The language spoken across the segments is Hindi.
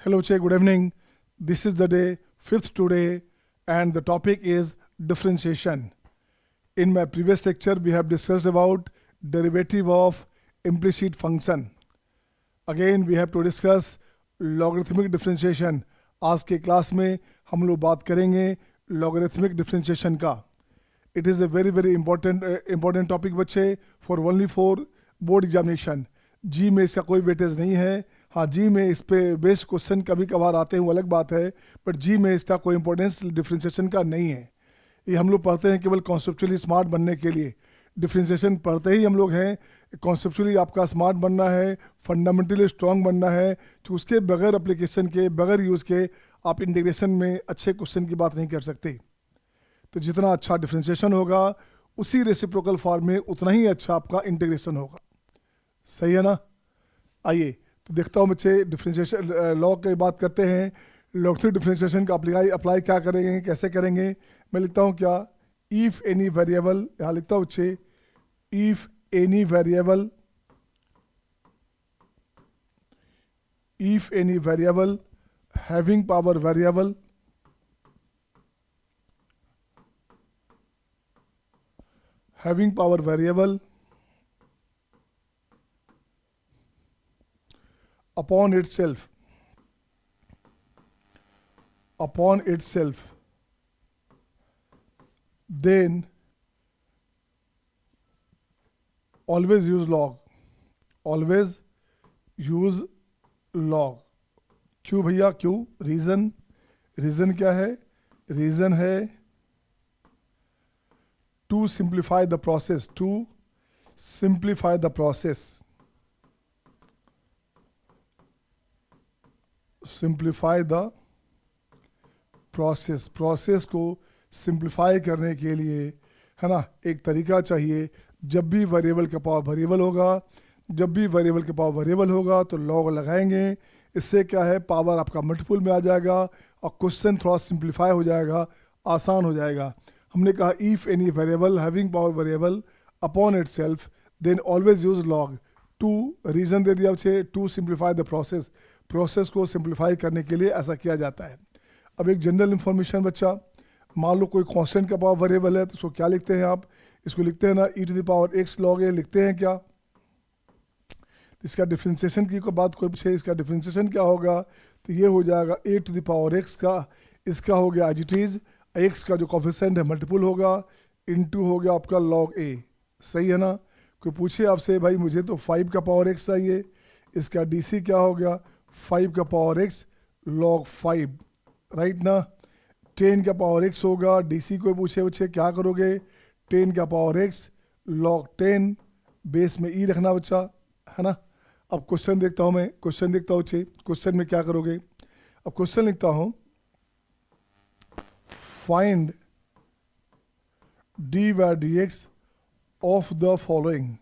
Hello, Che. Good evening. This is the day, fifth today, and the topic is differentiation. In my previous lecture, we have discussed about derivative of implicit function. Again, we have to discuss logarithmic differentiation. आज के क्लास में हम लोग बात करेंगे logarithmic differentiation का. It is a very important topic बच्चे for only for board examination. जी में इसका कोई वेटेज नहीं है. हाँ, जी में इस पे बेस्ड क्वेश्चन कभी कभार आते हैं, वो अलग बात है, बट जी में इसका कोई इंपॉर्टेंस डिफ्रेंशिएशन का नहीं है. ये हम लोग पढ़ते हैं केवल कॉन्सेप्चुअली स्मार्ट बनने के लिए. डिफ्रेंशिएशन पढ़ते ही हम लोग हैं कॉन्सेप्चुअली आपका स्मार्ट बनना है, फंडामेंटली स्ट्रांग बनना है, तो उसके बगैर एप्लीकेशन के, बगैर यूज़ के आप इंटीग्रेशन में अच्छे क्वेश्चन की बात नहीं कर सकते. तो जितना अच्छा डिफ्रेंशिएशन होगा उसी रेसिप्रोकल फॉर्म में उतना ही अच्छा आपका इंटीग्रेशन होगा. सही है ना. आइए तो देखता हूँ बच्चे डिफ्रेंशिएशन लॉ की बात करते हैं. लॉगरिथमिक डिफ्रेंशिएशन का अप्लाई क्या करेंगे, कैसे करेंगे. मैं लिखता हूँ क्या, इफ एनी वेरिएबल, यहाँ लिखता हूँ बच्चे if any variable having power variable upon itself, then always use log. क्यों भैया, क्यों? रीजन क्या है? रीजन है to simplify the process. Process को सिंप्लीफाई करने के लिए, है ना, एक तरीका चाहिए. जब भी वेरिएबल का पावर वेरिएबल होगा तो लॉग लगाएंगे. इससे क्या है, पावर आपका मल्टीपल में आ जाएगा और क्वेश्चन थोड़ा सिंप्लीफाई हो जाएगा, आसान हो जाएगा. हमने कहा if any variable having power variable upon itself then always use log. To reason दे दिया उसे, टू सिंप्लीफाई द प्रोसेस को सिंप्लीफाई करने के लिए ऐसा किया जाता है. अब एक जनरल इंफॉर्मेशन बच्चा, मान लो कोई कांस्टेंट का पावर वेरिएबल है तो उसको क्या लिखते हैं आप, इसको लिखते हैं ना e⁻x log a लिखते हैं क्या. इसका डिफ्रेंशिएशन की कोई बात कोई पूछे, इसका डिफ्रेंशिएशन क्या होगा, तो ये हो जाएगा e⁻x का, इसका हो गया एज इट इज, x का जो कोफिशिएंट है मल्टीपल होगा, इनटू हो गया आपका log a. सही है ना. कोई पूछे आपसे भाई मुझे तो 5 का पावर x चाहिए, इसका dc क्या हो गया, 5 का पावर x log 5, राइट ना. 10 का पावर x होगा, dc को पूछे बच्चे क्या करोगे, 10 का पावर x log 10, बेस में e रखना बच्चा, है ना. अब क्वेश्चन देखता हूँ मैं, बच्चे क्वेश्चन में क्या करोगे. अब क्वेश्चन लिखता हूँ, find dy dx of the following.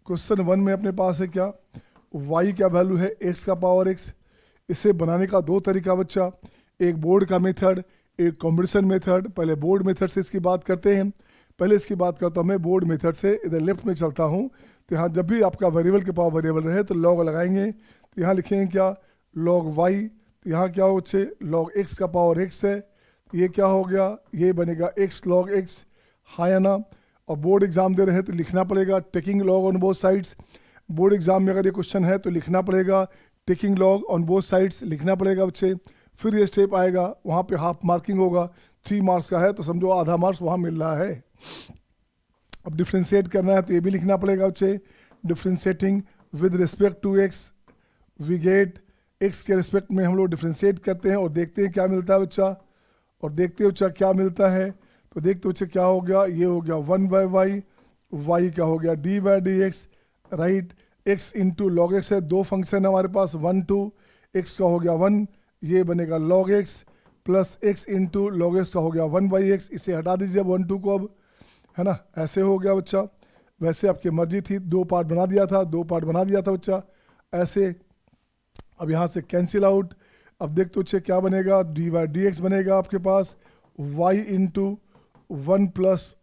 Question 1 में अपने पास है क्या, y का वैल्यू है x का पावर x. इसे बनाने का दो तरीका बच्चा, एक बोर्ड का मेथड, एक कॉम्बिनेशन मेथड. पहले बोर्ड मेथड से इसकी बात करते हैं. मैं बोर्ड मेथड से इधर लेफ्ट में चलता हूँ. तो यहाँ जब भी आपका वेरिएबल के पावर वेरिएबल रहे तो लॉग लगाएंगे. तो यहाँ लिखेंगे क्या, log y. तो यहाँ क्या हो बच्चे, log x का पावर x है, तो ये क्या हो गया, ये बनेगा x log x. हाँ या ना. और बोर्ड एग्जाम दे रहे हैं तो लिखना पड़ेगा taking log on both sides. Board exam में अगर ये क्वेश्चन है तो लिखना पड़ेगा taking log on both sides, लिखना पड़ेगा बच्चे. फिर ये स्टेप आएगा, वहाँ पे हाफ मार्किंग होगा. 3 मार्क्स का है तो समझो आधा मार्क्स वहाँ मिल रहा है. अब डिफ्रेंशिएट करना है तो ये भी लिखना पड़ेगा बच्चे, differentiating with respect to x, we get x के रिस्पेक्ट में हम लोग डिफ्रेंशिएट करते हैं और देखते हैं क्या मिलता है बच्चा. क्या मिलता है, तो देखते बच्चे क्या हो गया, ये हो गया 1/y, y का हो गया dy/dx, right. x into log x है, दो फंक्शन है हमारे पास 1 2, x का हो गया 1, ये बनेगा log x plus x into log x का हो गया 1/x. इसे हटा दीजिए 1 2 को अब, है ना. ऐसे हो गया बच्चा. वैसे आपकी मर्जी थी, दो पार्ट बना दिया था बच्चा ऐसे. अब यहाँ से कैंसिल आउट. अब देखते बच्चे क्या बनेगा, dy/dx बनेगा आपके पास y into 1 plus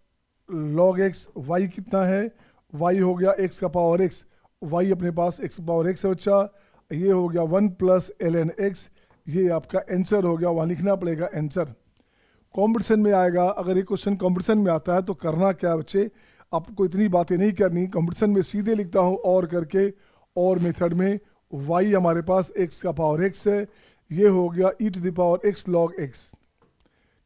log x. y कितना है, y हो गया x का पावर x, y अपने पास x का पावर x है बच्चा, ये हो गया 1 प्लस ln x, ये आपका आंसर हो गया, वहाँ लिखना पड़ेगा आंसर। कॉम्पिटिशन में आएगा, अगर ये क्वेश्चन कॉम्पिटिशन में आता है तो करना क्या बच्चे, आपको इतनी बातें नहीं करनी, कॉम्पिटिशन में सीधे लिखता हूँ और करके, और मेथड में y हमारे पास x का पावर x है, ये हो गया e to the power x log x।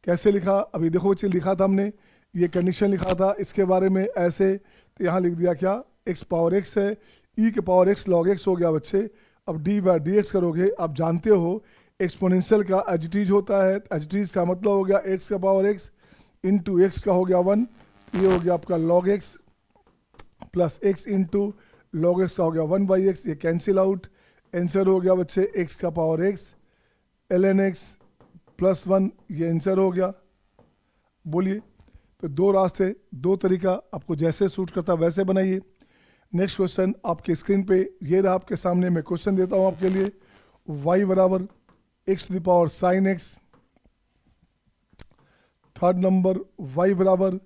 कैसे लिखा, अभी देखो बच्चे लिखा था हमने, ये कंडीशन लिखा था इसके बारे में ऐसे, तो यहाँ लिख दिया क्या, x पावर x है, e के पावर x log x हो गया बच्चे। अब d बाय dx करोगे, आप जानते हो एक्सपोनेंशियल का एजिटीज होता है, एजिटीज का मतलब हो गया x का पावर x इंटू x का हो गया 1, ये हो गया आपका log x plus x into log x का हो गया 1 बाई x, ये कैंसिल आउट, आंसर हो गया बच्चे x का पावर x ln x प्लस 1, ये आंसर हो गया। बोलिए, तो दो रास्ते, दो तरीका, आपको जैसे सूट करता वैसे बनाइए। नेक्स्ट क्वेश्चन आपके स्क्रीन पे ये रहा आपके सामने, मैं क्वेश्चन देता हूँ आपके लिए, y बराबर x to the power sine x, third number y बराबर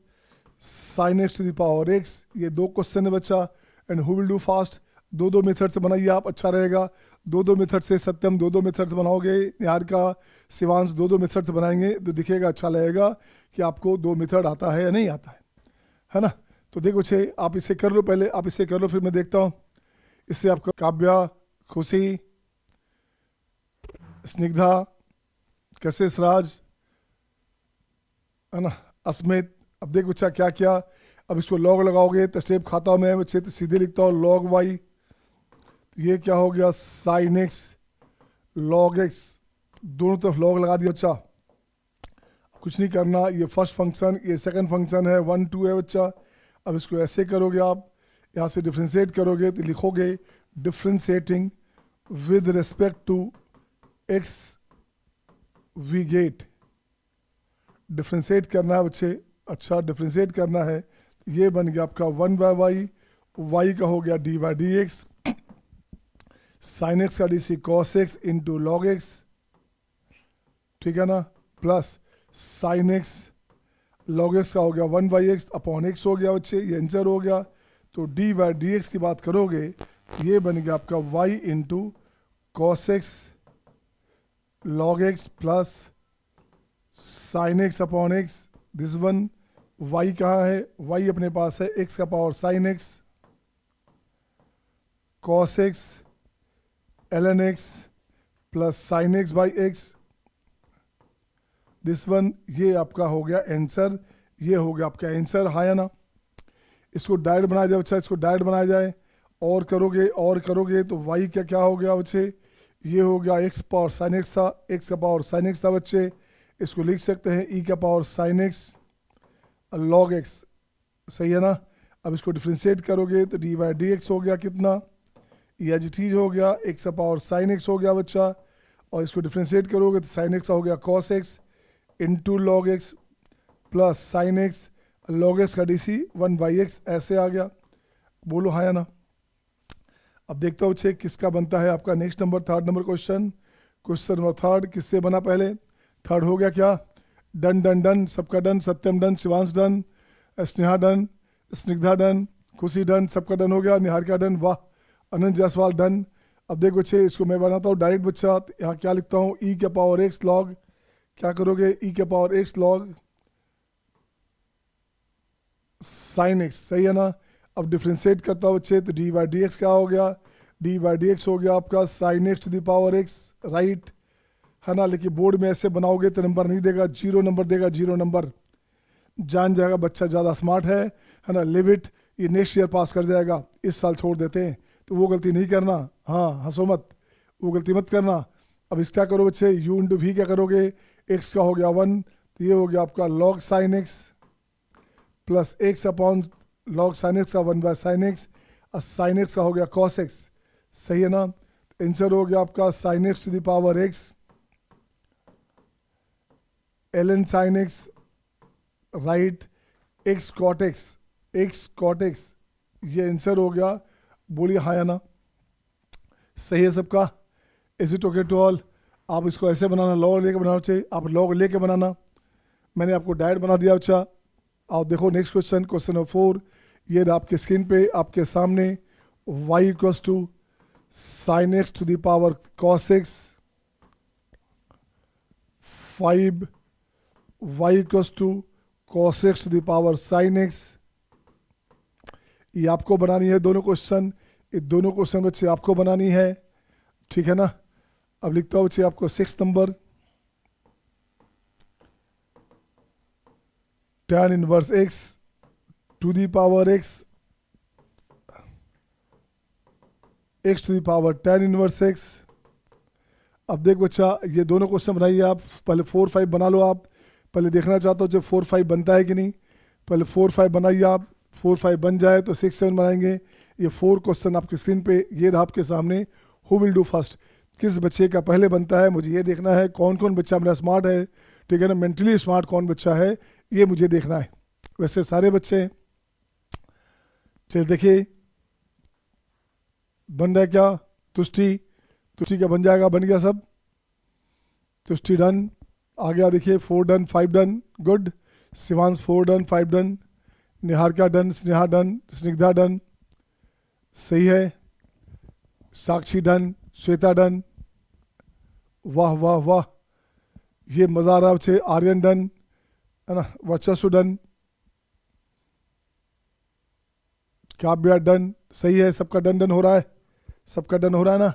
sine x to the power x, ये दो क्वेश्चन है बच्चा, and who will do fast, दो दो मेथड से बनाइए आप, अच्छा रहेगा। दो दो मेथड से, सत्यम दो दो मेथड से बनाओगे, निहारिका शिवांश दो दो मेथड से बनाएंगे तो दिखेगा, अच्छा लगेगा कि आपको दो मेथड आता है या नहीं आता है ना। तो देखो छे, आप इसे कर लो, पहले आप इसे कर लो, फिर मैं देखता हूँ। इससे आपका काव्या, खुशी, स्निग्धा, कशिश राज, है ना, अस्मित। अब देखो बच्चा क्या क्या, अब इसको लॉग लगाओगे तो स्टेप खाता हूँ मैं बच्चे, तो सीधे लिखता हूँ लॉग वाई, ये क्या हो गया साइन एक्स लॉग एक्स, दोनों तरफ लॉग लगा दिया बच्चा, कुछ नहीं करना। ये फर्स्ट फंक्शन, ये सेकंड फंक्शन है, 1 2 है बच्चा। अब इसको ऐसे करोगे आप, यहाँ से डिफ्रेंशिएट करोगे तो लिखोगे differentiating with respect to x we get, differentiate करना है बच्चे, अच्छा डिफ्रेंशिएट करना है, ये बन गया आपका 1 बाय वाई, वाई का हो गया D by D x, sine x का d c cos x into log x, ठीक है ना, plus sine x log x का हो गया 1 बाई एक्स अपॉन एक्स हो गया बच्चे, ये आंसर हो गया। तो डी बाई डी एक्स की बात करोगे, ये बन गया आपका y into cos x log x plus sine x upon x, this one, y कहाँ है, वाई अपने पास है एक्स का power sine x cos x ln x plus sine x by x, this one, ये आपका हो गया आंसर, ये हो गया आपका आंसर, हाँ या ना। इसको डायरेक्ट बनाया जाए बच्चा, इसको डायरेक्ट बनाया जाए, और करोगे तो y क्या क्या हो गया बच्चे, ये हो गया x पावर साइन एक्स था, x का पावर साइन एक्स था बच्चे, इसको लिख सकते हैं e का power sine x log x, सही है ना। अब इसको डिफ्रेंशिएट करोगे तो डी बाई डी एक्स हो गया कितना, ये चीज हो गया x का पावर साइन एक्स हो गया बच्चा, और इसको डिफ्रेंशिएट करोगे तो साइन एक्स हो गया cos x into log x plus sine x log x का डी सी 1 बाई एक्स, ऐसे आ गया। बोलो हाँ या ना। अब देखता हूँ बच्चे किसका बनता है आपका next number, third number question, question number third किससे बना, पहले थर्ड हो गया क्या, डन डन डन, सबका done, Satyam done, Shivansh done, Sneha done, Snigdha done, Khushi done, सबका डन हो गया, निहारिका डन, वाह, अनंत जायसवाल डन। अब देखो बच्चे इसको मैं बनाता हूँ डायरेक्ट बच्चा, यहाँ क्या लिखता हूँ e के पावर x लॉग, क्या करोगे e के power x log sign x, सही है ना। अब डिफ्रेंशिएट करता हूँ बच्चे तो डी बाई डी एक्स क्या हो गया, डी बाई डी एक्स हो गया आपका sine x to the power x, right है ना। लेकिन बोर्ड में ऐसे बनाओगे तो नंबर नहीं देगा, 0 नंबर देगा, 0 नंबर, जान जाएगा बच्चा ज़्यादा स्मार्ट है ना, लिव इट, ये नेक्स्ट ईयर पास कर जाएगा, इस साल छोड़ देते हैं, तो वो गलती नहीं करना, हाँ हंसो मत, वो गलती मत करना। अब इस क्या करो बच्चे, u इंटू वी क्या करोगे, x का हो गया 1, तो ये हो गया आपका log sine x plus x upon log sine x का 1 बाय साइन एक्स, और साइन x का हो गया cos x, सही है ना। आंसर हो गया आपका sine x to the power x ln sine x, right, x cot x, ये आंसर हो गया। बोलिए हाँ या ना, सही है सबका, is it okay to all. आप इसको ऐसे बनाना, लॉग लेके बनाना चाहिए, आप लॉग लेके बनाना, मैंने आपको डायरेक्ट बना दिया। अच्छा आप देखो नेक्स्ट क्वेश्चन, क्वेश्चन नंबर 4, ये आपके स्क्रीन पे आपके सामने y equals to sine x to the power cos x, 5 y equals to cos x to the power sine x. ये आपको बनानी है दोनों क्वेश्चन, ये दोनों क्वेश्चन बच्चे आपको बनानी है, ठीक है ना। अब लिखता हूँ बच्चे आपको 6 number, tan inverse x to the power x, x to the power tan inverse x। अब देख बच्चा ये दोनों क्वेश्चन बनाइए आप, पहले 4 5 बना लो आप, पहले देखना चाहता हूँ जब 4 5 बनता है कि नहीं। पहले 4 5 बनाइए आप, 4 5 बन जाए तो 6 7 बनाएंगे। ये 4 क्वेश्चन आपके स्क्रीन पे ये रहा आपके सामने। हु विल डू फर्स्ट, किस बच्चे का पहले बनता है, मुझे ये देखना है कौन कौन बच्चा मेरा स्मार्ट है, ठीक है ना, मेंटली स्मार्ट कौन बच्चा है ये मुझे देखना है। वैसे सारे बच्चे हैं, चल देखिए बन रहा है क्या, तुष्टि, तुष्टि क्या बन जाएगा, बन गया सब, तुष्टि डन, आ गया देखिए 4 done 5 done, good. Shivansh 4 done 5 done, Niharika done, Sneha done, Snigdha done, सही है, साक्षी डन, श्वेता डन, वाह वाह वाह, ये मजा आ रहा है, आर्यन डन है ना, वर्चस्व डन, काव्या डन, सही है, सबका डन डन हो रहा है, सबका डन हो रहा है ना।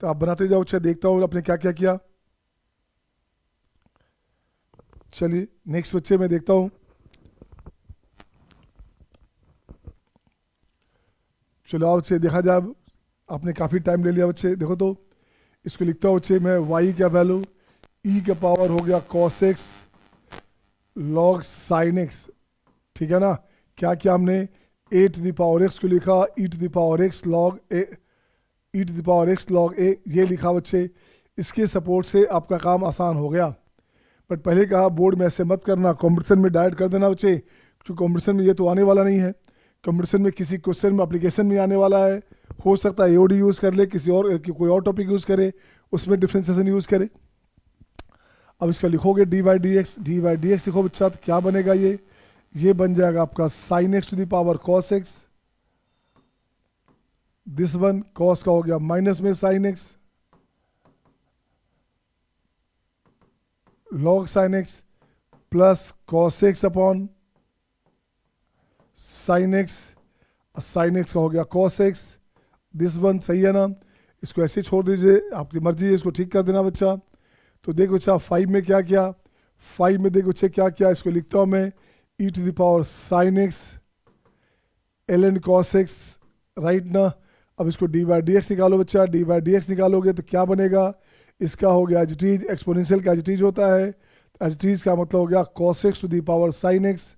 तो आप बनाते जाओ, अच्छा देखता हूँ आपने क्या क्या किया। चलिए नेक्स्ट बच्चे में देखता हूँ, चलो आओ बच्चे देखा जाए, आपने काफ़ी टाइम ले लिया बच्चे। देखो तो इसको लिखता हूँ बच्चे मैं, y का वैल्यू e का पावर हो गया cos x log sin x, ठीक है ना। क्या क्या हमने a to the power x को लिखा, e to the power x log a, e to the power x log a ये लिखा बच्चे। इसके सपोर्ट से आपका काम आसान हो गया। बट पहले कहा बोर्ड में ऐसे मत करना, कॉम्पिटिशन में डायरेक्ट कर देना बच्चे, क्योंकि कॉम्पिटिशन में ये तो आने वाला नहीं है। कॉम्पिटिशन में किसी क्वेश्चन में एप्लीकेशन में आने वाला है, हो सकता है एओडी यूज़ कर ले, किसी और कोई और टॉपिक यूज़ करे, उसमें डिफ्रेंसिएशन यूज़ करे। अब इसका लिखोगे डी वाई डी एक्स लिखो बच्चा, तो क्या बनेगा ये बन जाएगा आपका sine x to the power cos x, this one cos का हो गया माइनस में sine x, log sine x plus cos x upon sine x का हो गया कॉस एक्स, दिस वन, सही है ना। इसको ऐसे छोड़ दीजिए, आपकी मर्जी है, इसको ठीक कर देना बच्चा। तो देख बच्चा 5 में क्या किया, 5 में देख बच्चे क्या किया, इसको लिखता हूँ मैं e to the power sine x ln cos x, right ना। अब इसको डी वाई डी एक्स निकालो बच्चा, डी वाई डी एक्स निकालोगे तो क्या बनेगा, इसका हो गया एज इट इज, एक्सपोनेंशियल का एज इट इज होता है, एज इट इज का मतलब हो गया cos x to the power sine x,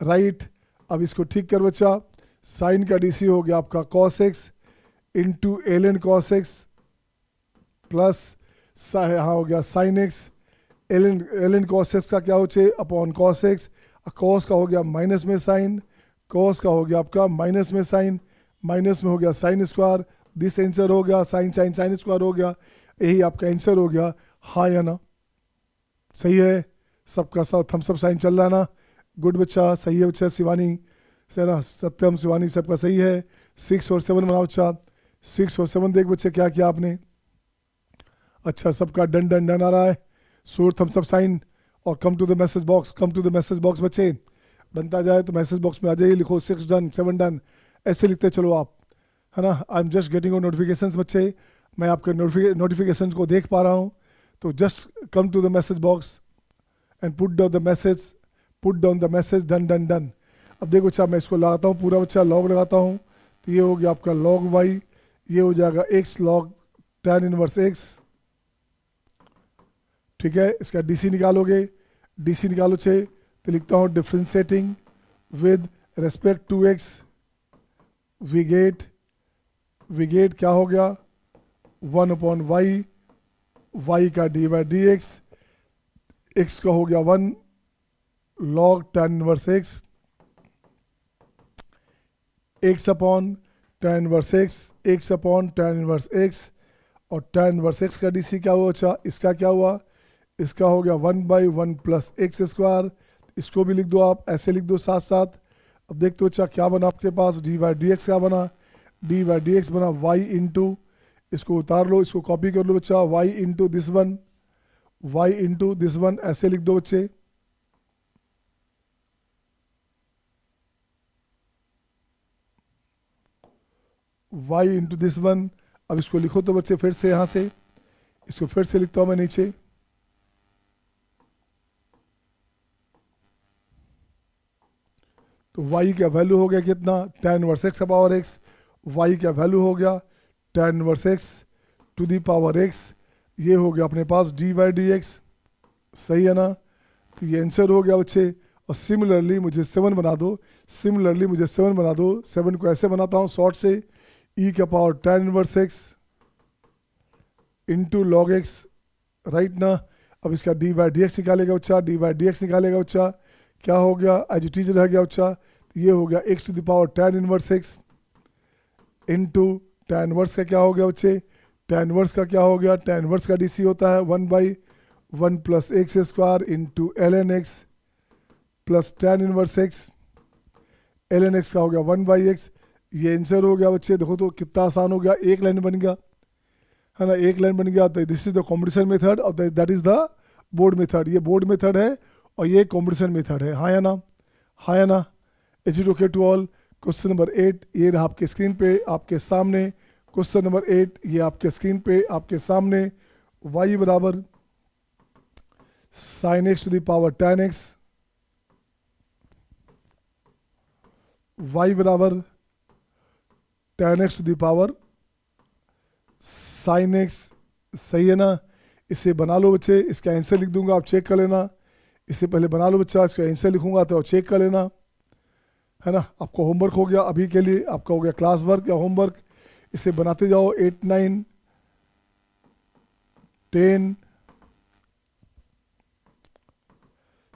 right. अब इसको ठीक कर बच्चा, साइन का डीसी हो गया आपका cos x into ln cos x plus यहाँ हो गया sign x, ln cos x का क्या हो छे अपॉन cos x, cos का हो गया माइनस में साइन, cos का हो गया आपका माइनस में साइन, माइनस में हो गया साइन स्क्वायर, दिस आंसर हो गया साइन साइन साइन स्क्वायर हो गया, यही आपका आंसर हो गया। हाँ या ना, सही है, सबका सब थम्स अप साइन चल रहा है ना, गुड बच्चा, सही है बच्चा। शिवानी से ना, सत्यम शिवानी सबका सही है। 6 और 7 बनाओ बच्चा, 6 और 7 देख बच्चे क्या किया आपने, अच्छा सबका डन डन डन आ रहा है, शोर थम्स अप साइन। और come to the message box, come to the message box बच्चे, बनता जाए तो मैसेज बॉक्स में आ जाइए, लिखो 6 डन 7 डन, ऐसे लिखते चलो आप, है ना। आई am just getting on notifications बच्चे, मैं आपके नोटिफिकेशंस को देख पा रहा हूँ। तो just come to the message box and put down the message done done done. अब देखो बच्चा मैं इसको लगाता हूँ पूरा बच्चा, लॉग लगाता हूँ, तो ये हो गया आपका लॉग वाई, ये हो जाएगा x log tan inverse x, ठीक है। इसका डीसी निकालोगे, डीसी निकालो छे, तो लिखता हूँ differentiating with respect to x, we get क्या हो गया 1 अपॉन वाई, वाई का डी बाई डी एक्स का हो गया 1 log tan inverse x upon tan inverse x upon tan inverse x, और tan इनवर्स x का डीसी क्या हुआ, अच्छा इसका क्या हुआ, इसका हो गया 1/1 प्लस एक्स स्क्वायर, इसको भी लिख दो आप, ऐसे लिख दो साथ साथ। अब देखते हो बच्चा क्या बना आपके पास, डी वाई डी एक्स क्या बना, डी वाई डी एक्स बना वाई इंटू, इसको उतार लो, इसको कॉपी कर लो बच्चा, y into this one, y into this one, ऐसे लिख दो बच्चे। वाई इंटू दिस वन, अब इसको लिखो तो बच्चे फिर से यहाँ से, इसको फिर से लिखता हूँ मैं नीचे, तो y का वैल्यू हो गया कितना, tan इनवर्स x का पावर x, y का वैल्यू हो गया tan inverse x to the power x, ये हो गया अपने पास dy dx, सही है ना। तो ये आंसर हो गया बच्चे। और सिमिलरली मुझे 7 बना दो, सिमिलरली मुझे 7 बना दो, 7 को ऐसे बनाता हूँ शॉर्ट से, e का power tan inverse x into log x, right ना। अब इसका dy dx निकालेगा बच्चा, dy dx निकालेगा बच्चा, क्या हो गया, एज इट इज रह गया बच्चा, तो ये हो गया x to the power tan inverse x into tan inverse का क्या हो गया बच्चे, tan इनवर्स का क्या हो गया, tan इनवर्स का डीसी होता है 1/1 plus x square into ln x plus tan inverse x, ln x का हो गया 1/x, ये आंसर हो गया बच्चे। देखो तो कितना आसान हो गया, एक लाइन बन गया है ना, एक लाइन बन गया। तो this is the competition method और that is the board method, ये बोर्ड मेथड है और ये कॉम्पिटिशन मेथड है, हाँ या ना, हाँ या ना। Is it okay to all. Question number 8 ये रहा आपके स्क्रीन पे आपके सामने, क्वेश्चन नंबर 8 ये आपके स्क्रीन पे आपके सामने, y बराबर sine x to the power tan x, y बराबर tan x to the power sine x, सही है ना। इसे बना लो बच्चे, इसका आंसर लिख दूंगा, आप चेक कर लेना। इससे पहले बना लो बच्चा, इसका आंसर लिखूंगा तो चेक कर लेना, है ना। आपको होमवर्क हो गया अभी के लिए, आपका हो गया क्लास वर्क या होमवर्क, इसे बनाते जाओ। 8, 9, 10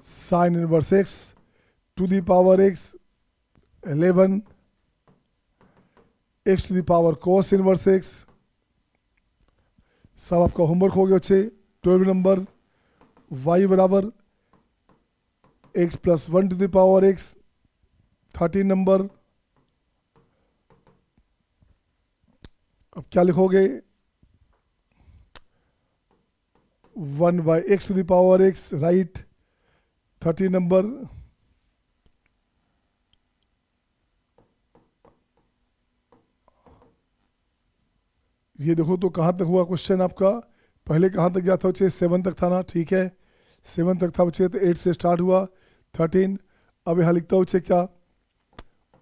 sine inverse x to the power x, 11 x to the power cos inverse x, सब आपका होमवर्क हो गया बच्चे। 12 नंबर y बराबर x प्लस 1 to the power x, 13 number अब क्या लिखोगे, 1/x to the power x, right. 13 number ये देखो तो कहाँ तक हुआ क्वेश्चन आपका, पहले कहाँ तक गया था बच्चे, 7 तक था ना, ठीक है 7 तक था बच्चे, तो 8 से स्टार्ट हुआ 13। अब यहाँ लिखता हूँ बच्चे क्या,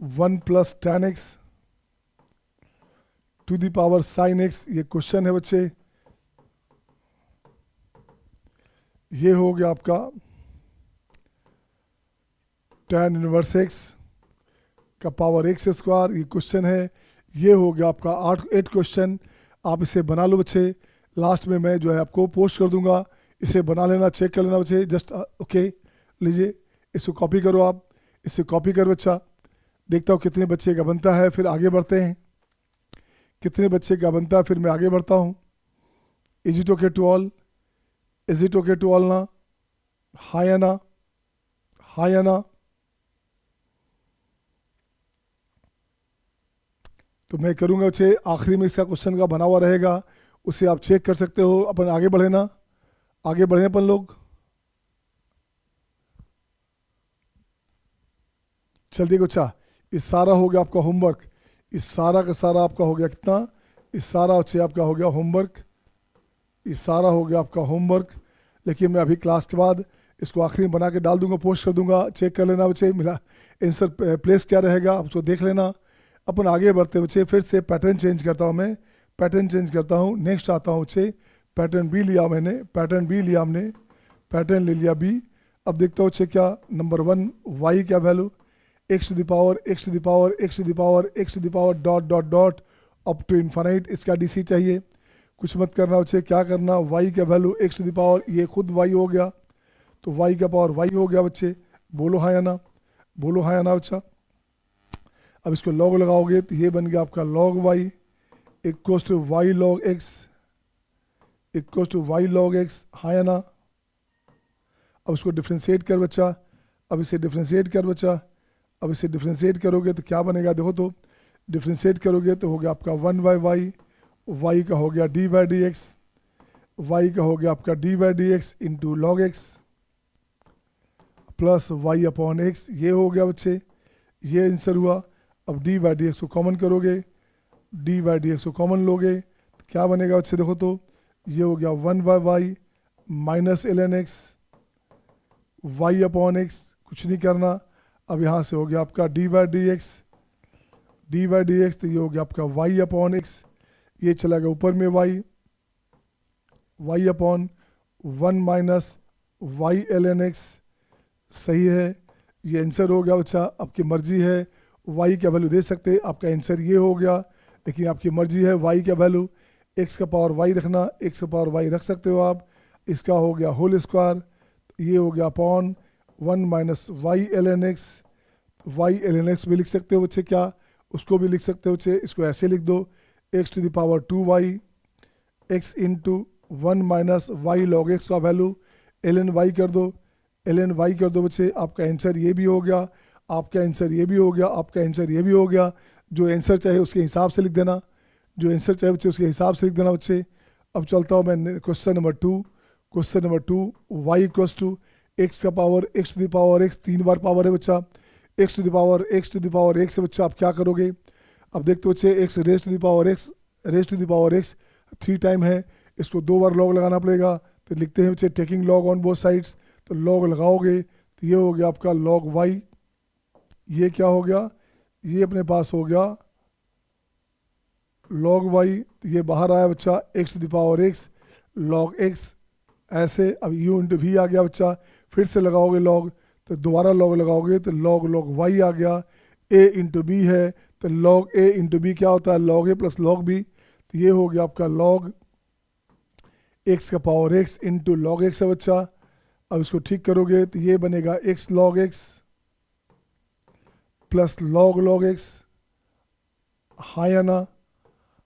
1 plus tan x to the power sine x, ये क्वेश्चन है बच्चे। ये हो गया आपका tan इनवर्स x का पावर x स्क्वायर, ये क्वेश्चन है। ये हो गया आपका 8 क्वेश्चन। आप इसे बना लो बच्चे, लास्ट में मैं जो है आपको पोस्ट कर दूंगा, इसे बना लेना, चेक कर लेना बच्चे, जस्ट ओके। लीजिए इसको कॉपी करो, आप इसे कॉपी कर बच्चा, देखता हूँ कितने बच्चे का बनता है, फिर आगे बढ़ते हैं। कितने बच्चे का बनता है फिर मैं आगे बढ़ता हूँ। Is it okay to all, is it okay to all ना, हाँ या ना, हाँ या ना। तो मैं करूँगा बच्चे, आखिरी में इसका क्वेश्चन का बना हुआ रहेगा, उसे आप चेक कर सकते हो। अपन आगे बढ़े ना, आगे बढ़े अपन लोग, चलिए बच्चा। इस सारा हो गया आपका होमवर्क, इस सारा का सारा आपका हो गया कितना, इस सारा बच्चे आपका हो गया होमवर्क, इस सारा हो गया आपका होमवर्क। लेकिन मैं अभी क्लास के बाद इसको आखिरी में बना के डाल दूंगा, पोस्ट कर दूंगा, चेक कर लेना बच्चे, मिला आंसर प्लेस क्या रहेगा आप उसको देख लेना। अपन आगे बढ़ते बच्चे, फिर से पैटर्न चेंज करता हूँ मैं, पैटर्न चेंज करता हूँ। नेक्स्ट आता हूँ बच्चे, पैटर्न बी लिया मैंने, पैटर्न बी लिया हमने, पैटर्न ले लिया बी। अब देखता हूँ बच्चे क्या, नंबर 1 वाई क्या value, x to the power x to the power x to the power x to the power dot dot dot up to infinite, इसका डीसी चाहिए। कुछ मत करना बच्चे, क्या करना, वाई का value x to the power, ये खुद वाई हो गया, तो वाई का पावर वाई हो गया बच्चे। बोलो हाँ या ना, बोलो हाँ या ना बच्चा। अब इसको लॉग लगाओगे तो ये बन गया आपका log y equals to y log x, equals to y log x, हाँ या ना। अब इसको डिफ्रेंशिएट कर बच्चा, अब इसे डिफ्रेंशिएट कर बच्चा, अब इसे डिफ्रेंशिएट करोगे तो क्या बनेगा, देखो तो डिफ्रेंशिएट करोगे तो हो गया आपका 1/y, y का हो गया d/dx, y का हो गया आपका d/dx into log x plus y upon x, ये हो गया बच्चे, ये आंसर हुआ। अब d/dx को कॉमन करोगे, d/dx को कॉमन लोगे तो क्या बनेगा बच्चे, देखो तो ये हो गया 1/y minus ln x, y upon x, कुछ नहीं करना। अब यहाँ से हो गया आपका d/dx, d/dx तो ये हो गया आपका y अपॉन एक्स, ये चला गया ऊपर में y upon 1 minus y ln x, सही है, ये आंसर हो गया बच्चा। आपकी मर्जी है y का वैल्यू दे सकते हैं, आपका आंसर ये हो गया, लेकिन आपकी मर्जी है y का वैल्यू x का पावर y रखना, x का पावर y रख सकते हो आप। इसका हो गया होल स्क्वायर, ये हो गया upon 1 minus y ln x, y ln x भी लिख सकते हो बच्चे, क्या उसको भी लिख सकते हो बच्चे, इसको ऐसे लिख दो x to the power 2y x into 1 minus y log x का वैल्यू ln y कर दो, ln y कर दो बच्चे। आपका आंसर ये भी हो गया, आपका आंसर ये भी हो गया, आपका आंसर ये भी हो गया। जो आंसर चाहे उसके हिसाब से लिख देना, जो आंसर चाहे बच्चे उसके हिसाब से लिख देना बच्चे। अब चलता हूँ मैं question number 2। Question number 2, y equals to x का power x to the power x, 3 बार पावर है बच्चा, x to the power x है बच्चा। आप क्या करोगे, अब देखते बच्चे x raise to the power x 3 time है, इसको 2 बार लॉग लगाना पड़ेगा, तो लिखते हैं बच्चे taking log on both sides, तो लॉग लगाओगे तो ये हो गया आपका लॉग y, ये क्या हो गया, ये अपने पास हो गया log y, ये बाहर आया बच्चा x to the power x log x, ऐसे। अब u इंटू वी आ गया बच्चा, फिर से लगाओगे log, तो दोबारा log लगाओगे तो log y आ गया, a इंटू बी है तो log a इंटू बी क्या होता है, log a plus log b, तो ये हो गया आपका log x का power x into log x है बच्चा। अब इसको ठीक करोगे तो ये बनेगा x log x plus log x, हाँ या ना,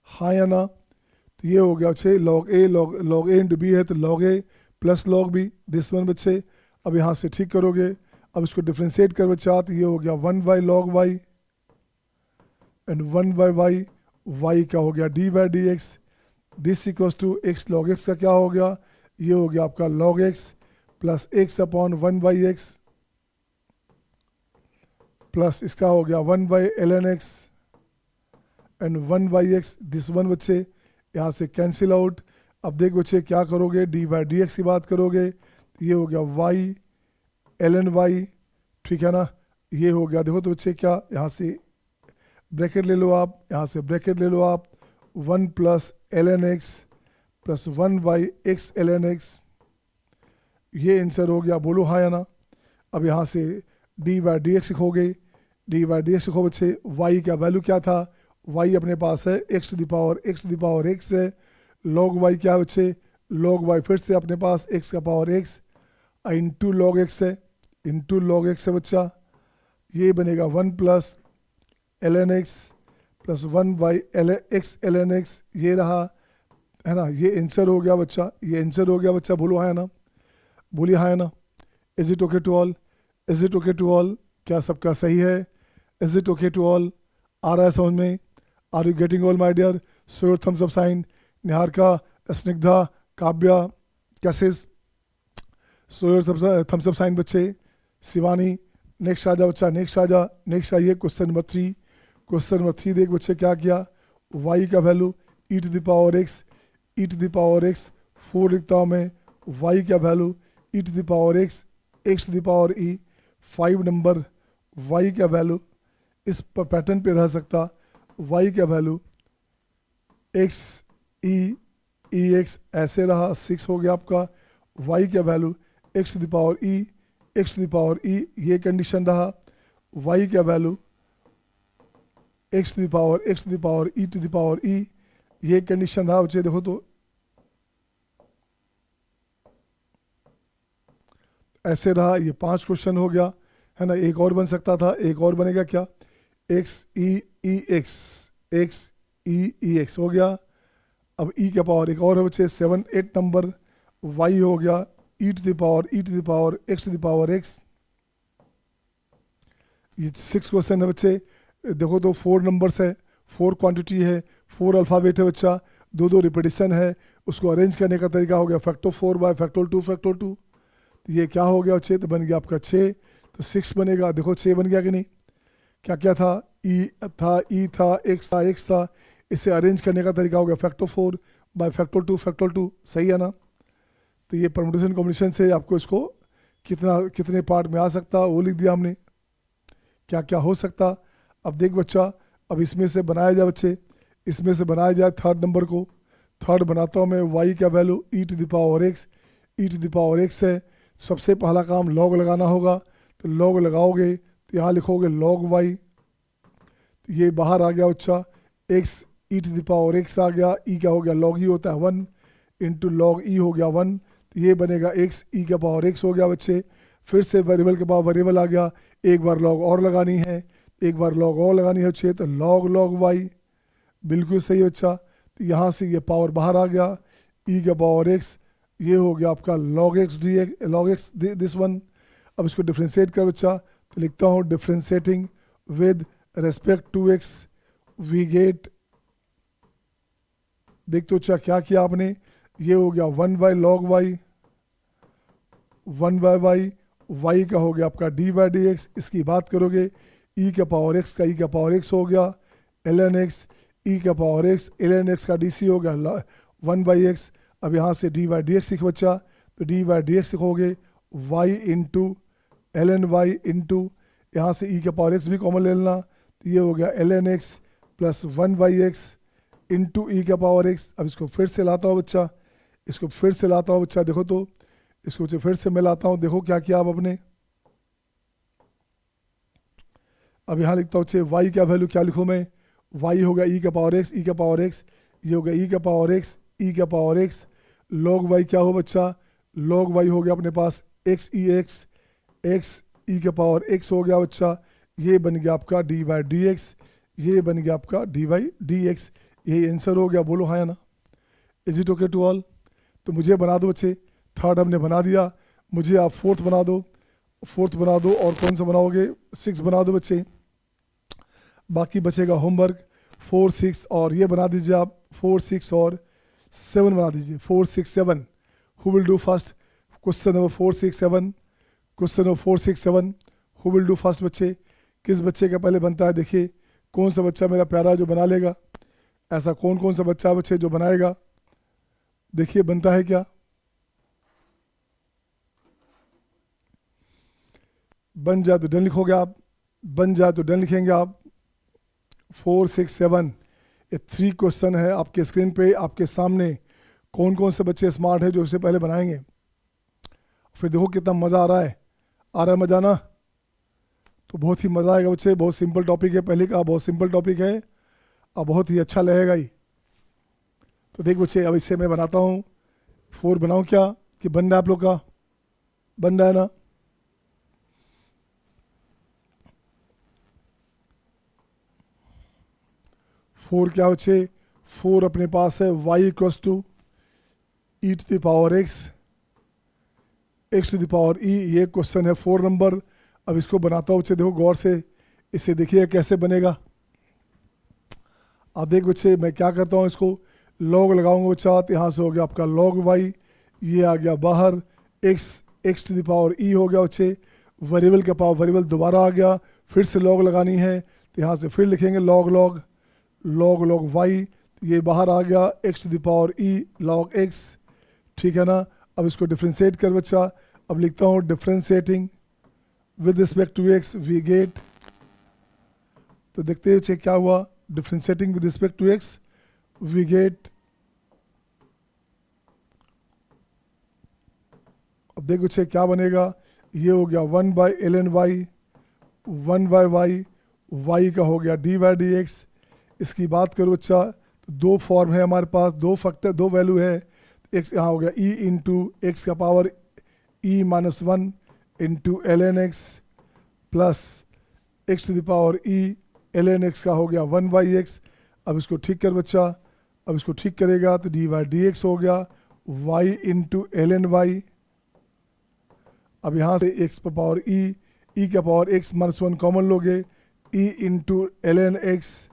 हाँ या ना, तो ये हो गया बच्चे log a इंटू बी है तो log a plus log b, this one बच्चे। अब यहाँ से ठीक करोगे, अब इसको डिफ्रेंशिएट कर बच्चा, तो ये हो गया 1/log y and 1/y, y का हो गया d/dx, this equals to x log x का क्या हो गया, ये हो गया आपका log x plus x upon 1/x plus इसका हो गया 1/ln x and 1/x, this one बच्चे यहाँ से कैंसिल आउट। अब देख बच्चे क्या करोगे, d/dx की बात करोगे, ये हो गया y ln y, ठीक है ना, ये हो गया। देखो तो बच्चे क्या, यहाँ से ब्रैकेट ले लो आप, यहाँ से ब्रैकेट ले लो आप, 1 plus ln x plus 1/x ln x, ये आंसर हो गया, बोलो हाँ या ना। अब यहाँ से d/dx लिखोगे, d/dx लिखो बच्चे, y का वैल्यू क्या था, y अपने पास है x to the power x है, log y क्या है बच्चे, log y फिर से अपने पास x का power x into log x है, इंटू log x है बच्चा, ये बनेगा 1 plus ln x plus 1/x ln x, ये रहा है ना, ये आंसर हो गया बच्चा, ये आंसर हो गया बच्चा, बोलो हाँ या ना, बोलिए हाँ या ना। Is it okay to all, is it okay to all, क्या सबका सही है, is it okay to all, आ रहा है समझ में, are you getting all my dear, show your thumbs up sign, Niharika, Snigdha, Kavya, कैसेस, show your thumbs up sign बच्चे, शिवानी, नेक्स्ट आ जा बच्चा, नेक्स्ट आइए क्वेश्चन नंबर 3। क्वेश्चन नंबर 3 देख बच्चे क्या किया, y का value e to the power x 4 लिखता हूँ मैं, y का value e to the power x to the power e 5 number, y का वैल्यू इस पैटर्न पे रह सकता, y का वैल्यू x e x ऐसे रहा, 6 हो गया आपका, y का value x to the power e ये कंडीशन रहा, y का value x to the power e ये कंडीशन रहा बच्चे। देखो तो ऐसे रहा, ये 5 क्वेश्चन हो गया है ना, एक और बन सकता था, एक और बनेगा क्या, x e x हो गया। अब e का पावर एक और है बच्चे 7 8 नंबर, y हो गया e to the power x to the power x, ये 6 क्वेश्चन है बच्चे। देखो तो 4 नंबर्स है, 4 क्वांटिटी है, 4 अल्फ़ाबेट है बच्चा, 2 रिपीटिशन है। उसको अरेंज करने का तरीका हो गया फैक्टर 4 बाय फैक्टर 2 फैक्टर 2। तो ये क्या हो गया 6, तो बन गया आपका 6। तो 6 बनेगा, देखो 6 बन गया कि नहीं। क्या क्या था, ई था, ई था, एक्स था, एक्स था। इसे अरेंज करने का तरीका हो गया फैक्टर 4 बाय फैक्टर 2 फैक्टर 2। सही है ना। तो ये परमुटेशन कॉम्बिनेशन से आपको इसको कितने पार्ट में आ सकता वो लिख दिया हमने, क्या क्या हो सकता। अब देख बच्चा, अब इसमें से बनाया जाए बच्चे, इसमें से बनाया जाए थर्ड नंबर को। थर्ड बनाता हूँ मैं, y का value e to the power x, e to the power x है। सबसे पहला काम लॉग लगाना होगा, तो लॉग लगाओगे तो यहाँ लिखोगे log y। तो ये बाहर आ गया बच्चा, x e to the power x आ गया। e क्या हो गया, log e होता है 1 इंटू log e हो गया 1। तो ये बनेगा x e का पावर x हो गया बच्चे। फिर से वेरिएबल के पावर वेरिएबल आ गया, एक बार लॉग और लगानी है, एक बार लॉग और लगानी है बच्चे, तो log y। बिल्कुल सही बच्चा। तो यहाँ से ये पावर बाहर आ गया, e का पावर x, ये हो गया आपका log x दिस वन। अब इसको डिफ्रेंशिएट कर बच्चा, तो लिखता हूँ differentiating with respect to x we get. देख तो बच्चा क्या किया आपने, ये हो गया 1 by log y, 1 by y का हो गया आपका d बाई डी एक्स। इसकी बात करोगे e का पावर x का e का पावर x हो गया ln x, e का पावर x ln x का dc हो गया 1 बाई x। अब यहाँ से d बाई डी एक्स लिख बच्चा, तो d बाई डी एक्स लिखोगे y into ln y into यहाँ से e का पावर x भी कॉमन ले लेना, तो ये हो गया ln x प्लस 1 बाई x इंटू e का पावर x। अब इसको फिर से लाता हूँ बच्चा, इसको फिर से लाता हूँ बच्चा, देखो तो इसको फिर से मैं लाता हूँ। देखो क्या किया आप अपने, अब यहाँ लिखता हूँ y का वैल्यू क्या लिखूँ मैं, y हो गया e का पावर x, e का पावर x, ये हो गया e का पावर x, e का पावर x। log y क्या हो बच्चा, log y हो गया अपने पास x e x, x e का पावर x हो गया बच्चा। ये बन गया आपका d बाई डी एक्स, ये बन गया आपका d बाई डी एक्स। यही आंसर हो गया, बोलो हाँ या ना। Is it okay to all. तो मुझे बना दो बच्चे, थर्ड हमने बना दिया, मुझे आप फोर्थ बना दो, फोर्थ बना दो। और कौन सा बनाओगे, 6 बना दो बच्चे। बाकी बचेगा होमवर्क 4, 6 और ये बना दीजिए आप 4, 6 और 7 बना दीजिए। 4, 6, 7 who will do first, question number 4, 6, 7, question number 4, 6, 7 who will do first. बच्चे किस बच्चे का पहले बनता है, देखिए कौन सा बच्चा मेरा प्यारा जो बना लेगा। ऐसा कौन सा बच्चा बच्चे जो बनाएगा, देखिए बनता है क्या। बन जाए तो डन लिखोगे आप, बन जाए तो डन लिखेंगे आप। 4, 6, 7 ये 3 क्वेश्चन है आपके स्क्रीन पे आपके सामने। कौन से बच्चे स्मार्ट है जो इससे पहले बनाएंगे। फिर देखो कितना मज़ा आ रहा है, आ रहा है मज़ा ना। तो बहुत ही मज़ा आएगा बच्चे, बहुत सिंपल टॉपिक है, पहले का बहुत सिंपल टॉपिक है और बहुत ही अच्छा लगेगा ही। तो देख बच्चे, अब इससे मैं बनाता हूँ 4 बनाऊँ क्या, कि बन रहा है आप लोग का, बन रहा है ना। फोर क्या बच्चे, 4 अपने पास है y equals to e to the power x, x to the power e। ये क्वेश्चन है 4 नंबर। अब इसको बनाता हूँ बच्चे, देखो गौर से, इसे देखिए कैसे बनेगा। अब देख बच्चे मैं क्या करता हूँ, इसको लॉग लगाऊंगा बच्चा, तो यहाँ से हो गया आपका log y, ये आ गया बाहर x to the power e हो गया बच्चे। वेरिएबल का पावर वेरिएबल दोबारा आ गया, फिर से लॉग लगानी है, तो यहाँ से फिर लिखेंगे log y, ये बाहर आ गया x to the power e log x। ठीक है ना। अब इसको डिफ्रेंशिएट कर बच्चा, अब लिखता हूँ differentiating with respect to x we get. तो देखते हैं क्या हुआ, differentiating with respect to x we get. अब देखो बच्चे क्या बनेगा, ये हो गया 1 by ln y, 1 by y का हो गया d बाई डी एक्स। इसकी बात करो बच्चा, तो 2 फॉर्म है हमारे पास, 2 फैक्टर 2 वैल्यू है। x यहाँ हो गया e इंटू एक्स का power e minus 1 into ln x plus x to the power e ln x का हो गया 1 बाई एक्स। अब इसको ठीक कर बच्चा, अब इसको ठीक करेगा तो d बाई डी एक्स हो गया y इंटू ln y। अब यहाँ से x पर पावर e ई का power x minus one common लोगे, e into L N x,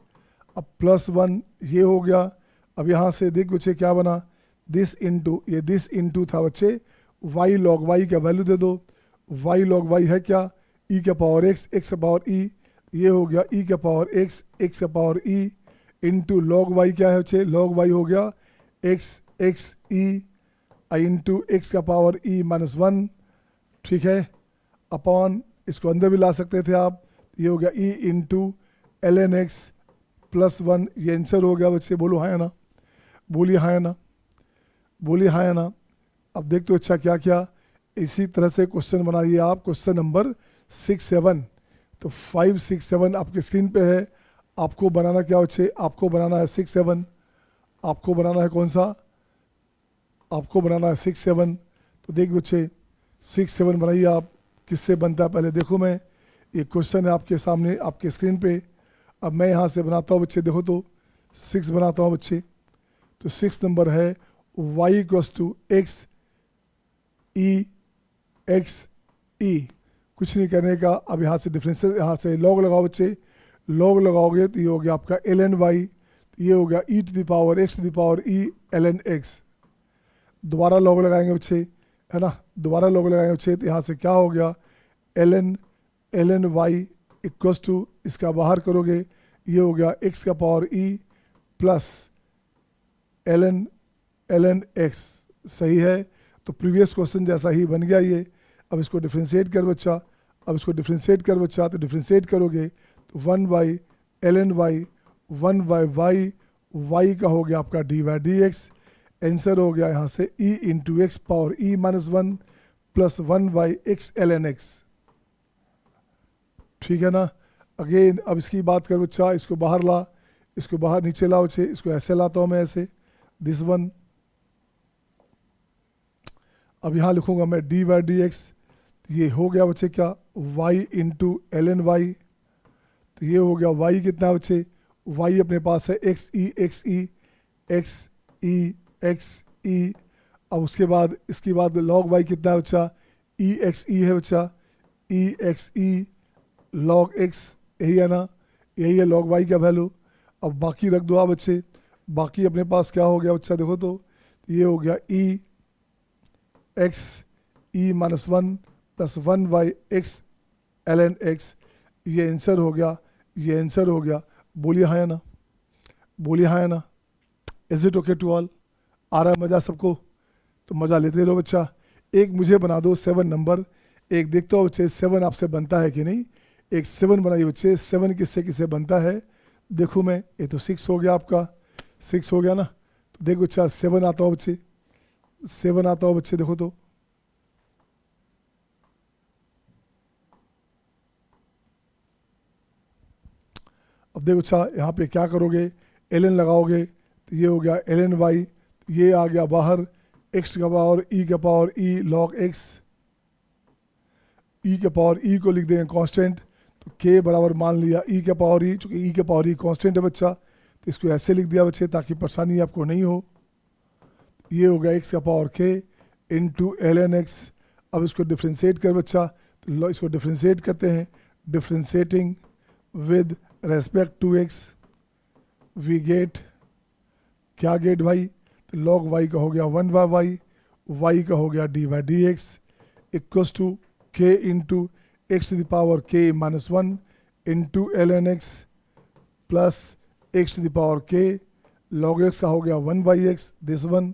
अब प्लस वन ये हो गया। अब यहाँ से देख बच्चे क्या बना, दिस इंटू, ये दिस इंटू था बच्चे वाई लॉग वाई का वैल्यू दे दो, वाई लॉग वाई है क्या, ई का पावर एक्स, एक्स का पावर ई, ये हो गया ई का पावर एक्स, एक्स का power e into log y क्या है बच्चे, लॉग वाई हो गया x x e into x का पावर ई माइनस वन, ठीक है, अपॉन, इसको अंदर भी ला सकते थे आप, ये हो गया e into L N x plus one, ये आंसर हो गया बच्चे। बोलो हाँ या ना, बोलिए हाँ या ना, बोलिए हाँ या ना। अब देख तो अच्छा क्या क्या, इसी तरह से क्वेश्चन बनाइए आप, क्वेश्चन नंबर 6-7। तो 5-6-7 आपके स्क्रीन पे है, आपको बनाना क्या बच्चे, आपको बनाना है 6-7, आपको बनाना है कौन सा, आपको बनाना है 6-7। तो देख बच्चे 6-7 बनाइए आप, किससे बनता है पहले देखो, मैं ये क्वेश्चन है आपके सामने आपके स्क्रीन पे। अब मैं यहाँ से बनाता हूँ बच्चे, देखो तो 6 बनाता हूँ बच्चे। तो 6 नंबर है y equals to x e x e, कुछ नहीं करने का। अब यहाँ से डिफरेंसेस, यहाँ से लॉग लगाओ बच्चे, लॉग लगाओगे तो ये हो गया आपका एल एन वाई, ये हो गया e to the power x to the power e l N x. दोबारा लॉग लगाएंगे बच्चे, है ना, दोबारा लॉग लगाएंगे बच्चे, तो यहाँ से क्या हो गया l n y equals to, इसका बाहर करोगे ये हो गया एक्स का power e plus l N x, सही है। तो प्रीवियस क्वेश्चन जैसा ही बन गया ये। अब इसको डिफ्रेंशिएट कर बच्चा, अब इसको डिफ्रेंशिएट कर बच्चा, तो डिफ्रेंशिएट करोगे तो 1 by l n y, 1 by y, y का हो गया आपका d by D x, answer हो गया यहाँ से e into x power e minus one plus 1 by x l N x, ठीक है ना। अगेन अब इसकी बात कर बच्चा, इसको बाहर ला, इसको बाहर नीचे लाओ बच्चे, इसको ऐसे लाता हूँ मैं ऐसे, दिस वन। अब यहाँ लिखूंगा मैं डी बाई डी एक्स, ये हो गया बच्चे क्या y into L n y, तो ये हो गया y कितना बच्चे, y अपने पास है x e x e x e x ई। अब उसके बाद इसके बाद log y कितना है बच्चा, ई एक्स ई है बच्चा, ई एक्स ई लॉग एक्स, यही है ना, यही है log y का वैल्यू। अब बाकी रख दो आप बच्चे, बाकी अपने पास क्या हो गया बच्चा, देखो तो ये हो गया e x e minus one plus 1 by x l N x, ये आंसर हो गया, ये आंसर हो गया। बोलिए हाँ या ना, बोलिए हाँ या ना। Is it okay to all, आ रहा है मज़ा सबको, तो मज़ा लेते रहो बच्चा। एक मुझे बना दो 7 नंबर, एक देखते हो बच्चे 7 आपसे बनता है कि नहीं, एक 7 बनाइए बच्चे, 7 किससे किससे बनता है देखो मैं, ये तो 6 हो गया आपका, 6 हो गया ना। तो देखो बच्चा 7 आता हो बच्चे, 7 आता हो बच्चे, देखो तो अब देखो अच्छा यहाँ पे क्या करोगे, एल एन लगाओगे तो ये हो गया एल एन वाई, ये आ गया बाहर एक्स का पावर ई का पावर ई लॉग एक्स, ई के पावर ई को लिख देंगे कांस्टेंट, तो के बराबर मान लिया ई के पावर ई, चूँकि ई के पावर ई कांस्टेंट है बच्चा, तो इसको ऐसे लिख दिया बच्चे ताकि परेशानी आपको नहीं हो। ये हो गया एक्स का पावर के इंटू एल एन एक्स। अब इसको डिफ्रेंशिएट कर बच्चा, तो इसको डिफ्रेंशिएट करते हैं, differentiating with respect to x we get, क्या गेट भाई, तो लॉग वाई का हो गया 1 बाई वाई, वाई का हो गया D by D X equals to K into X to the power के minus one into L N x plus X to the power K, log x का हो गया 1 बाई एक्स दिस वन।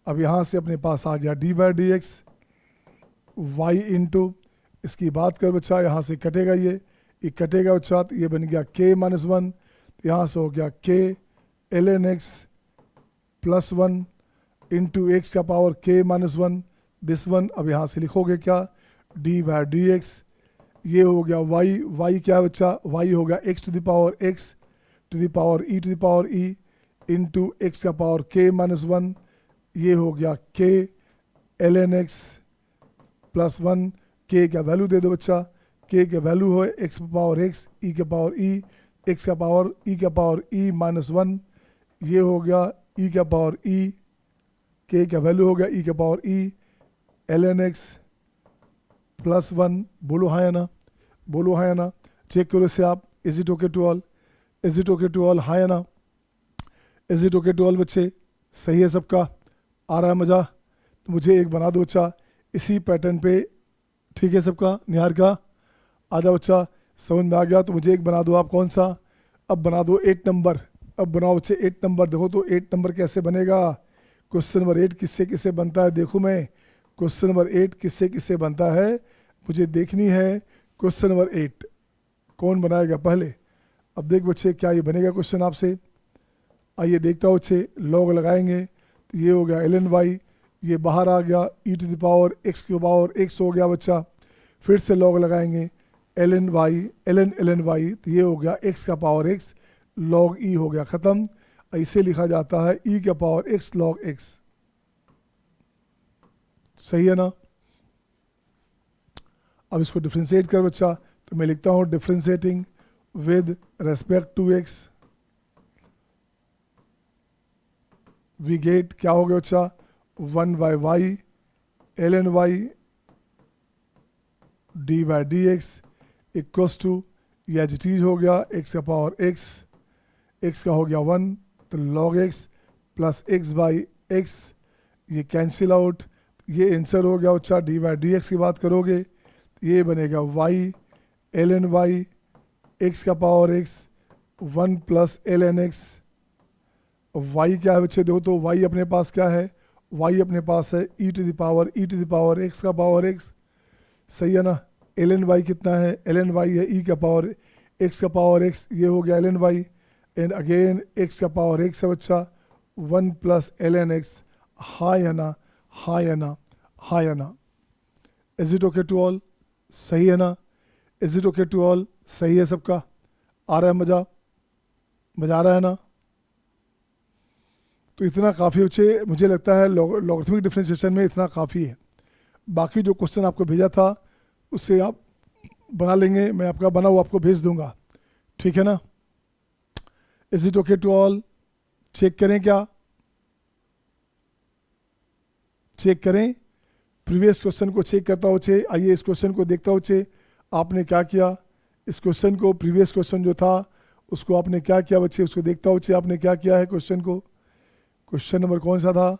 अब यहाँ से अपने पास आ गया D by D x y into, इसकी बात कर बच्चा, यहाँ से कटेगा ये कटेगा बच्चा, तो ये बन गया के माइनस वन, तो यहाँ से हो गया k l N x plus 1 into x का पावर के माइनस वन दिस वन। अब यहाँ से लिखोगे क्या डी बाई डी एक्स, ये हो गया वाई, वाई क्या है बच्चा, वाई हो गया x to the power x to the power e to the power e into x का पावर के माइनस वन, ये हो गया k l N x plus 1, के का वैल्यू दे दो बच्चा, के का वैल्यू हो एक्स पावर एक्स ई के पावर ई, एक्स का पावर ई का पावर ई माइनस वन, ये हो गया ई का पावर ई, के का वैल्यू हो गया ई का power e l N x plus 1, बोलो हाँ या ना, बोलो हाँ या ना, चेक करो इससे आप। Is it okay to all, is it okay to all, हाँ या ना, is it okay to all बच्चे, सही है सबका, आ रहा है मज़ा? तो मुझे एक बना दो बच्चा इसी पैटर्न पे, ठीक है सबका, निहार का आजा बच्चा, समझ में आ गया? तो मुझे एक बना दो आप, कौन सा? अब बना दो 8 नंबर, अब बनाओ बच्चे 8 नंबर। देखो तो 8 नंबर कैसे बनेगा, क्वेश्चन नंबर 8 किससे किससे बनता है, देखो मैं क्वेश्चन नंबर 8 किससे किससे बनता है, मुझे देखनी है क्वेश्चन नंबर 8 कौन बनाएगा पहले। अब देख बच्चे क्या ये बनेगा क्वेश्चन आपसे, आइए देखता हूँ बच्चे, लॉग लगाएंगे तो ये हो गया ln y, ये बाहर आ गया e to the power x की पावर x हो गया बच्चा, फिर से लॉग लगाएंगे ln y, तो ये हो गया x का पावर x, log e हो गया ख़त्म। ऐसे लिखा जाता है e का पावर x log x, सही है ना? अब इसको डिफ्रेंशिएट कर बच्चा, तो मैं लिखता हूँ differentiating with respect to x, we get क्या हो गया बच्चा 1/y ln y d/dx equals to, ये एज इट इज हो गया x का पावर x का हो गया 1, तो log x प्लस x/x, ये कैंसिल आउट, ये आंसर हो गया बच्चा d/dx की बात करोगे ये बनेगा y ln y x का power x 1 plus ln x। y क्या है बच्चे, देखो तो y अपने पास क्या है, y अपने पास है e to the power x का पावर x, सही है ना? ln y कितना है, ln y है e का पावर x का पावर x, ये हो गया ln y, and again x का पावर x है बच्चा 1 प्लस ln x, हाँ या ना, हाँ या ना, हाँ या ना? Is it okay to all, सही है ना? Is it okay to all, सही है सबका, आ रहा है मज़ा, मज़ा आ रहा है ना? तो इतना काफ़ी बच्चे मुझे लगता है लॉगरिथमिक डिफरेंशिएशन में इतना काफ़ी है। बाकी जो क्वेश्चन आपको भेजा था उससे आप बना लेंगे, मैं आपका बना हुआ आपको भेज दूंगा, ठीक है ना? Is it okay to all, check करें क्या, चेक करें, प्रीवियस क्वेश्चन को चेक करता हो बच्चे, आइए इस क्वेश्चन को देखता हो बच्चे, आपने क्या किया इस क्वेश्चन को, प्रीवियस क्वेश्चन जो था उसको आपने क्या किया बच्चे, उसको देखता हो बच्चे आपने क्या किया है क्वेश्चन को। क्वेश्चन नंबर कौन सा था,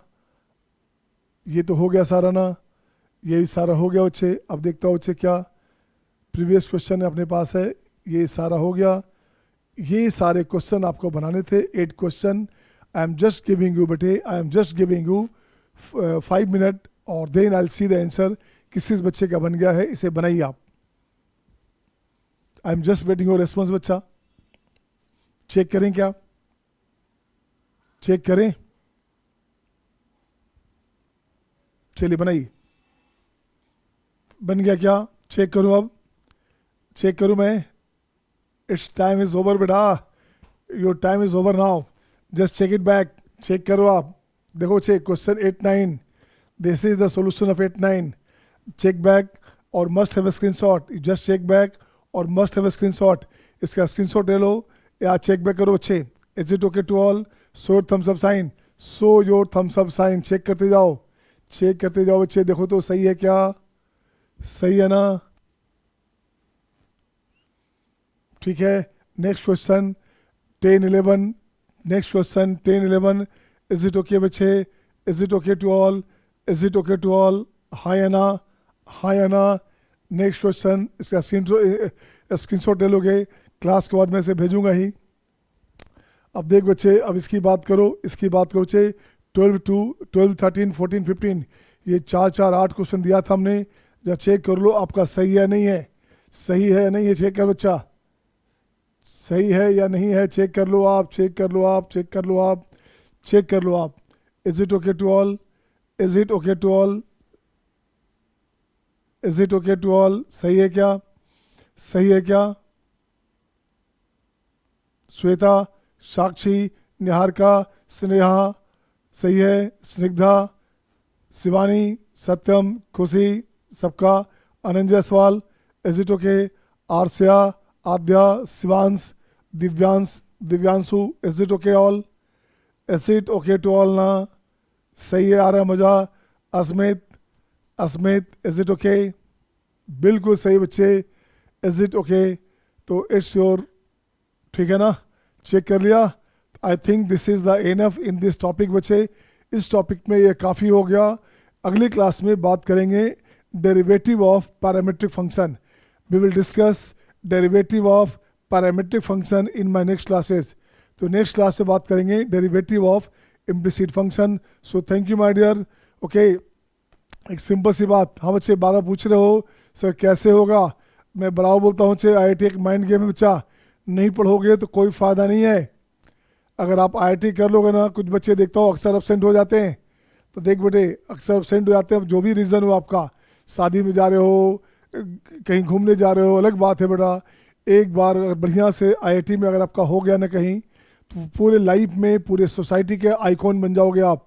ये तो हो गया सारा ना, ये भी सारा हो गया बच्चे। अब देखता हो बच्चे क्या प्रीवियस क्वेश्चन अपने पास है, ये सारा हो गया, ये सारे क्वेश्चन आपको बनाने थे 8 question. I am just giving you बेटे, I am just giving you 5 minute और then I will see the answer किस किस बच्चे का बन गया है, इसे बनाइए आप। आई am just waiting your response बच्चा, चेक करें क्या, चेक करें, चलिए बनाइए, बन गया क्या, चेक करूं, अब चेक करूं मैं, इट्स टाइम इज ओवर बेटा, your time is over now, just check it back, check करो आप, देखो check question 8-9, this is the solution of 8-9, check back और must have a screenshot, just check back और मस्ट हैव अ स्क्रीनशॉट, इसका स्क्रीनशॉट ले लो या चेक बैक करो अच्छे। Is it okay to all, show your thumbs up sign, show your thumbs up sign, check करते जाओ, चेक करते जाओ बच्चे, देखो तो सही है क्या, सही है ना? ठीक है, next question 10-11, next question 10-11, is it okay बच्चे, is it okay to all, is it okay to all, हाँ या ना, हाँ या ना? नेक्स्ट क्वेश्चन, इसका स्क्रीनशॉट ले लोगे, क्लास के बाद मैं इसे भेजूंगा ही। अब देख बच्चे, अब इसकी बात करो, इसकी बात करो बच्चे, 12, 13, 14, 15, ये 4-4-8 क्वेश्चन दिया था हमने, जब चेक कर लो आपका सही है नहीं है, सही है या नहीं है, चेक कर बच्चा, सही है या नहीं है, चेक कर लो आप, चेक कर लो आप, चेक कर लो आप, चेक कर लो आप। Is it okay to all, is it okay to all, is it okay to all, सही है क्या, सही है क्या? श्वेता, साक्षी, निहारिका, स्नेहा, सही है, स्निग्धा, शिवानी, सत्यम, खुशी, सबका, Anant Jaiswal, is it okay, Arsiya, Aadya, Shivansh, Divyanshu, is it okay all, is it okay to all ना, सही है, आ रहा है मजा, Asmit, Asmit, is it okay, बिल्कुल सही बच्चे, इज इट ओके? तो इट्स योर, ठीक है ना, चेक कर लिया। I think this is the enough in this topic बच्चे, इस टॉपिक में ये काफ़ी हो गया। अगली क्लास में बात करेंगे derivative of parametric function. We will discuss derivative of parametric function in my next classes. तो नेक्स्ट क्लास में बात करेंगे derivative of implicit function. So thank you my dear. Okay, एक सिंपल सी बात, हाँ बच्चे 12 पूछ रहे हो सर कैसे होगा। मैं बराबर बोलता हूँ बच्चे, IIT एक माइंड गेम है बच्चा, नहीं पढ़ोगे तो कोई फ़ायदा नहीं है। अगर आप IIT कर लोगे ना, कुछ बच्चे देखता हूँ अक्सर एब्सेंट हो जाते हैं। तो देख बेटे, अक्सर एब्सेंट हो जाते हैं, अब जो भी रीज़न हो आपका, शादी में जा रहे हो, कहीं घूमने जा रहे हो, अलग बात है बेटा। एक बार अगर बढ़िया से IIT में अगर आपका हो गया ना कहीं, तो पूरे लाइफ में पूरे सोसाइटी के आइकॉन बन जाओगे आप।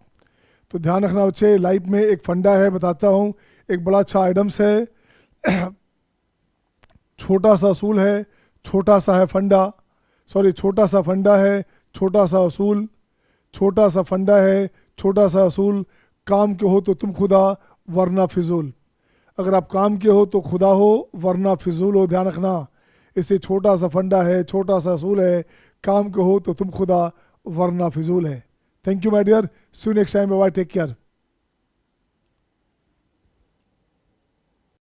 तो ध्यान रखना बच्चे, लाइफ में एक फंडा है, बताता हूँ, एक बड़ा अच्छा आइटम्स है। छोटा सा असूल है, छोटा सा है फंडा, सॉरी छोटा सा फंडा है, छोटा सा असूल, छोटा सा फंडा है, छोटा सा असूल। काम के हो तो तुम खुदा वरना फिजूल। अगर आप काम के हो तो खुदा हो वरना फिजूल हो, ध्यान रखना। इसे छोटा सा फंडा है, छोटा सा असूल है, काम के हो तो तुम खुदा वरना फिजूल है। Thank you my dear, see you next time, bye, take care.